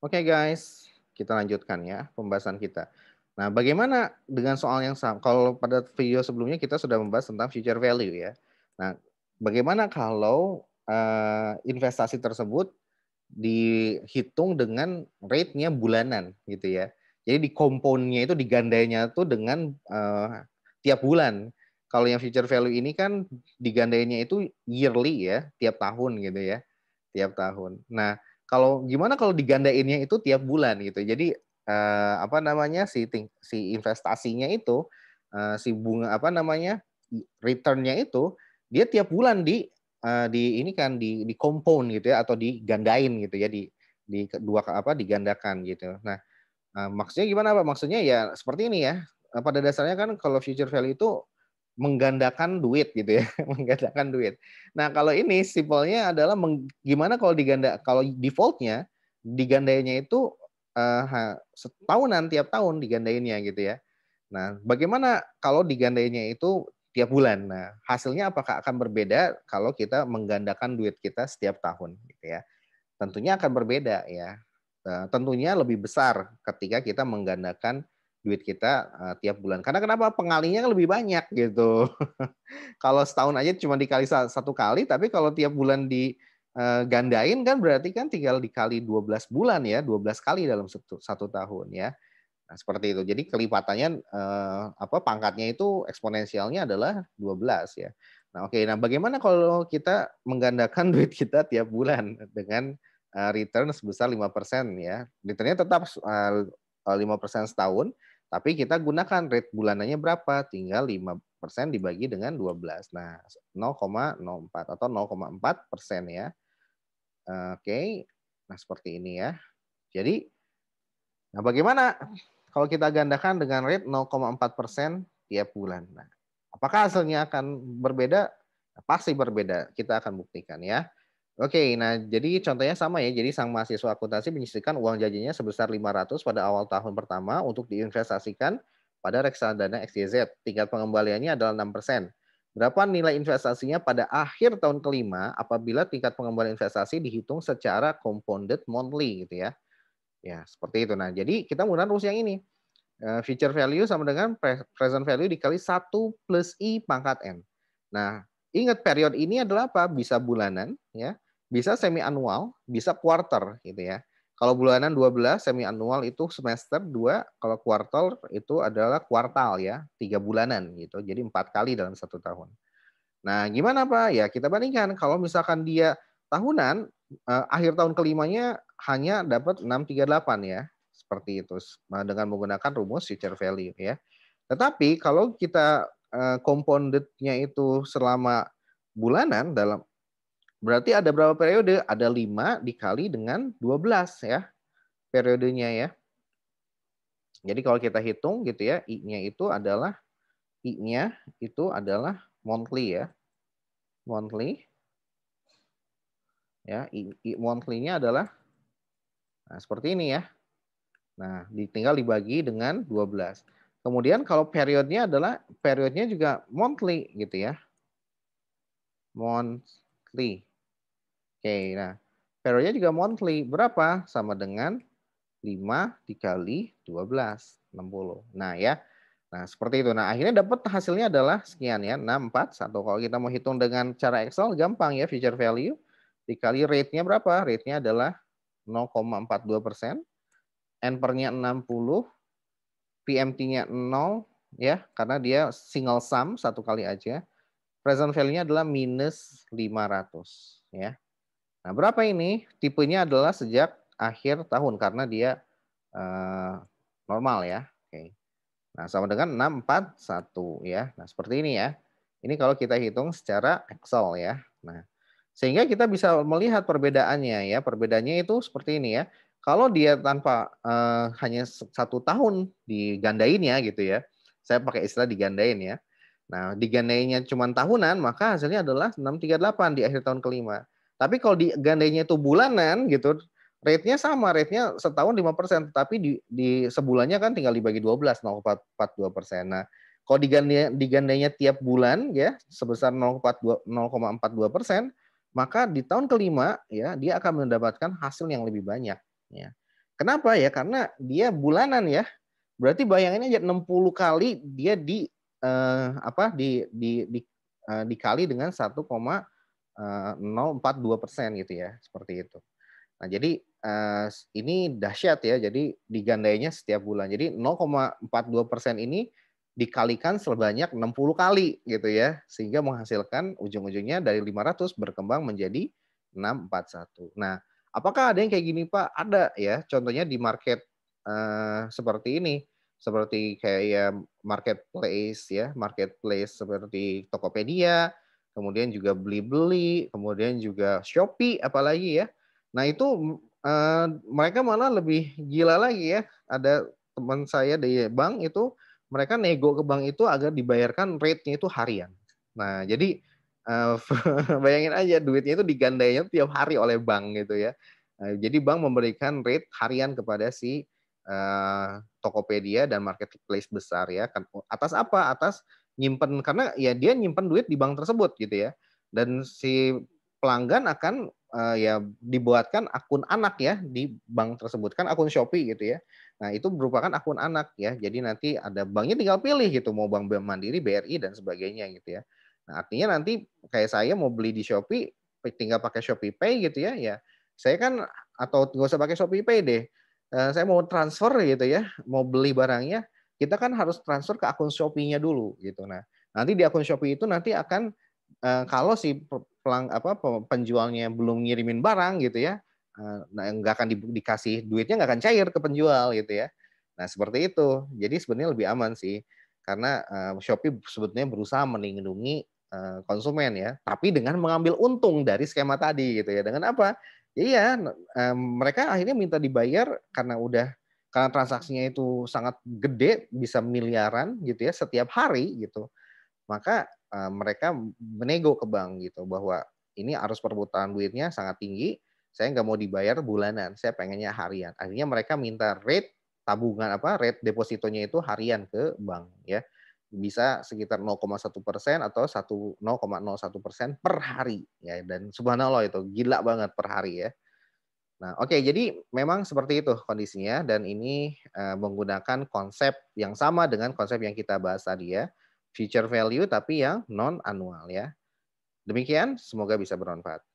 Oke guys, kita lanjutkan ya pembahasan kita. Nah, bagaimana dengan soal yang sama? Kalau pada video sebelumnya kita sudah membahas tentang future value ya. Nah, bagaimana kalau investasi tersebut dihitung dengan rate-nya bulanan gitu ya. Jadi di compound-nya itu digandainya tuh dengan tiap bulan. Kalau yang future value ini kan digandainya itu yearly ya, tiap tahun gitu ya. Tiap tahun. Nah, gimana kalau digandainnya itu tiap bulan gitu. Jadi apa namanya si investasinya itu si bunga apa namanya return-nya itu dia tiap bulan di ini kan di compound gitu ya atau digandain gitu ya di kedua apa digandakan gitu. Nah, maksudnya gimana Pak? Maksudnya ya seperti ini ya. Pada dasarnya kan kalau future value itu menggandakan duit gitu ya, menggandakan duit. Nah, kalau ini simpelnya adalah gimana kalau defaultnya digandainya itu setahunan tiap tahun digandainnya gitu ya. Nah, bagaimana kalau digandainya itu tiap bulan? Nah, hasilnya apakah akan berbeda kalau kita menggandakan duit kita setiap tahun gitu ya? Tentunya akan berbeda ya. Tentunya lebih besar ketika kita menggandakan duit kita tiap bulan. Karena kenapa? Pengalinya lebih banyak gitu. Kalau setahun aja cuma dikali satu kali, tapi kalau tiap bulan digandain kan berarti kan tinggal dikali 12 bulan ya, 12 kali dalam satu tahun ya. Nah, seperti itu. Jadi kelipatannya apa pangkatnya itu eksponensialnya adalah 12 ya. Nah, oke. Nah, bagaimana kalau kita menggandakan duit kita tiap bulan dengan return sebesar 5% ya. Returnnya tetap 5% setahun, tapi kita gunakan rate bulanannya berapa? Tinggal 5% dibagi dengan 12. Nah, 0,04 atau 0,4% ya. Oke. Nah, seperti ini ya. Jadi, nah bagaimana kalau kita gandakan dengan rate 0,4% tiap bulan? Nah, apakah hasilnya akan berbeda? Nah, pasti berbeda. Kita akan buktikan ya. Oke, nah jadi contohnya sama ya. Jadi sang mahasiswa akuntansi menyisihkan uang jajannya sebesar 500 pada awal tahun pertama untuk diinvestasikan pada reksadana XYZ. Tingkat pengembaliannya adalah 6%. Berapa nilai investasinya pada akhir tahun kelima apabila tingkat pengembalian investasi dihitung secara compounded monthly gitu ya. Ya, seperti itu. Nah, jadi kita menggunakan rumus yang ini. Future value sama dengan present value dikali 1 + I pangkat N. Nah, ingat periode ini adalah apa? Bisa bulanan, ya, bisa semi annual, bisa quarter, gitu ya. Kalau bulanan 12, semi annual itu semester 2, kalau kuartal itu adalah kuartal ya, 3 bulanan gitu. Jadi 4 kali dalam satu tahun. Nah, gimana Pak? Ya kita bandingkan kalau misalkan dia tahunan, akhir tahun kelimanya hanya dapat 638 ya, seperti itu dengan menggunakan rumus future value ya. Tetapi kalau kita compounded-nya itu selama bulanan berarti ada berapa periode? Ada 5 dikali dengan 12 ya periodenya ya. Jadi kalau kita hitung gitu ya, I-nya itu adalah monthly ya. Monthly ya, monthly-nya adalah nah, seperti ini ya. Nah, tinggal dibagi dengan 12. Kemudian kalau periodnya juga monthly gitu ya. Monthly. Oke, nah periodnya juga monthly. Berapa? Sama dengan 5 dikali 12, 60. Nah ya, nah seperti itu. Nah akhirnya dapat hasilnya adalah sekian ya, 641. Kalau kita mau hitung dengan cara Excel gampang ya, future value. Dikali rate-nya berapa? Rate-nya adalah 0,42%. N-nya 60, PMT-nya 0 ya, karena dia single sum satu kali aja. Present value-nya adalah minus 500 ya. Nah, berapa ini? Tipenya adalah sejak akhir tahun karena dia normal ya. Oke. Nah, sama dengan 641 ya. Nah, seperti ini ya. Ini kalau kita hitung secara Excel ya. Nah, sehingga kita bisa melihat perbedaannya ya. Perbedaannya itu seperti ini ya. Kalau dia tanpa hanya 1 tahun digandainnya gitu ya. Saya pakai istilah digandain ya. Nah, digandainya cuma tahunan, maka hasilnya adalah 638 di akhir tahun kelima. Tapi kalau digandainya itu bulanan gitu, rate-nya sama, rate-nya setahun 5%, tapi di sebulannya kan tinggal dibagi 12, 0,42%. Nah, kalau digandainya tiap bulan ya sebesar 0,42%, maka di tahun kelima ya dia akan mendapatkan hasil yang lebih banyak ya. Kenapa ya? Karena dia bulanan ya. Berarti bayangin aja 60 kali dia apa dikali dengan 1,042% gitu ya, seperti itu. Nah, jadi ini dahsyat ya. Jadi digandainya setiap bulan. Jadi 0,42% ini dikalikan sebanyak 60 kali gitu ya, sehingga menghasilkan ujung-ujungnya dari 500 berkembang menjadi 641. Nah, apakah ada yang kayak gini Pak? Ada ya. Contohnya di market seperti ini, seperti kayak marketplace ya, marketplace seperti Tokopedia, kemudian juga Blibli, kemudian juga Shopee, apalagi ya. Nah itu mereka malah lebih gila lagi ya. Ada teman saya di bank itu, mereka nego ke bank itu agar dibayarkan rate-nya itu harian. Nah jadi bayangin aja duitnya itu digandainya tiap hari oleh bank gitu ya. Jadi bank memberikan rate harian kepada si Tokopedia dan marketplace besar ya. Atas apa? Atas nyimpen, karena ya dia nyimpen duit di bank tersebut gitu ya. Dan si pelanggan akan ya dibuatkan akun anak ya di bank tersebut, kan akun Shopee gitu ya. Nah itu merupakan akun anak ya. Jadi nanti ada banknya tinggal pilih gitu, mau Bank Mandiri, BRI dan sebagainya gitu ya. Nah artinya nanti kayak saya mau beli di Shopee, tinggal pakai Shopee Pay gitu ya. Ya saya kan, atau nggak usah pakai Shopee Pay deh. Saya mau transfer gitu ya, mau beli barangnya, kita kan harus transfer ke akun Shopee-nya dulu gitu. Nah nanti di akun Shopee itu nanti akan kalau si penjualnya belum ngirimin barang gitu ya, nggak akan dikasih duitnya, nggak akan cair ke penjual gitu ya. Nah seperti itu. Jadi sebenarnya lebih aman sih, karena Shopee sebetulnya berusaha melindungi konsumen ya, tapi dengan mengambil untung dari skema tadi gitu ya. Dengan apa? Iya, mereka akhirnya minta dibayar karena transaksinya itu sangat gede, bisa miliaran gitu ya setiap hari gitu. Maka mereka menego ke bank gitu bahwa ini arus perputaran duitnya sangat tinggi, saya nggak mau dibayar bulanan, saya pengennya harian. Akhirnya mereka minta rate tabungan rate depositonya itu harian ke bank ya. Bisa sekitar 0,1% atau 0,01% per hari ya, dan subhanallah itu gila banget per hari ya. Nah, oke, jadi memang seperti itu kondisinya, dan ini menggunakan konsep yang sama dengan konsep yang kita bahas tadi ya, future value tapi yang non annual ya. Demikian, semoga bisa bermanfaat.